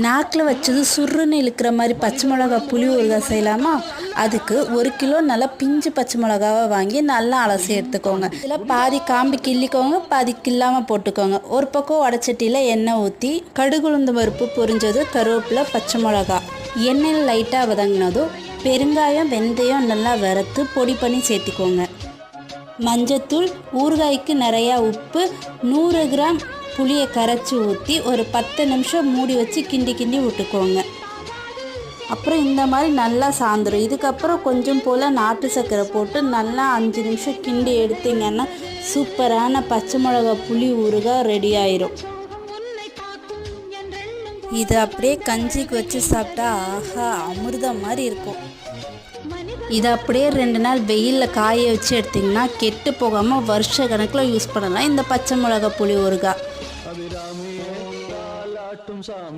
நாக்கில் வச்சது சுருன்னு இழுக்கிற மாதிரி பச்சை மிளகா புளி ஊறுகாய் செய்யலாமா? அதுக்கு 1 கிலோ நல்லா பிஞ்சு பச்சை மிளகாவை வாங்கி நல்லா அலசி எடுத்துக்கோங்க. இதில் பாதி காம்பு கிள்ளிக்கோங்க, பாதி கிள்ளாமல் போட்டுக்கோங்க. ஒரு பக்கம் வடச்சட்டியில் எண்ணெய் ஊற்றி கடுகு உளுந்து பருப்பு பொரிஞ்சது, கருவேப்பிலை, பச்சை மிளகா எண்ணெயில் லைட்டாக வதங்கினதும் பெருங்காயம் வெந்தயம் நல்லா வறுத்து பொடி பண்ணி சேர்த்திக்கோங்க. மஞ்சத்தூள், ஊறுகாய்க்கு நிறையா உப்பு, 100 கிராம் புளியை கரைச்சி ஊற்றி ஒரு 10 நிமிஷம் மூடி வச்சு கிண்டி விட்டுக்கோங்க. அப்புறம் இந்த மாதிரி நல்லா சாந்துடும். இதுக்கப்புறம் கொஞ்சம் போல் நாட்டு சர்க்கரை போட்டு நல்லா 5 நிமிஷம் கிண்டி எடுத்திங்கன்னா சூப்பரான பச்சை மிளகா புளி ஊறுகாய் ரெடி ஆயிரும். இது அப்படியே கஞ்சிக்கு வச்சு சாப்பிட்டா ஆஹா அமிர்தம் மாதிரி இருக்கும். இதை அப்படியே 2 நாள் வெயிலில் காய வச்சு எடுத்திங்கன்னா கெட்டு போகாமல் வருஷ கணக்கில் யூஸ் பண்ணலாம் இந்த பச்சை மிளகா புளி ஊறுகாய்.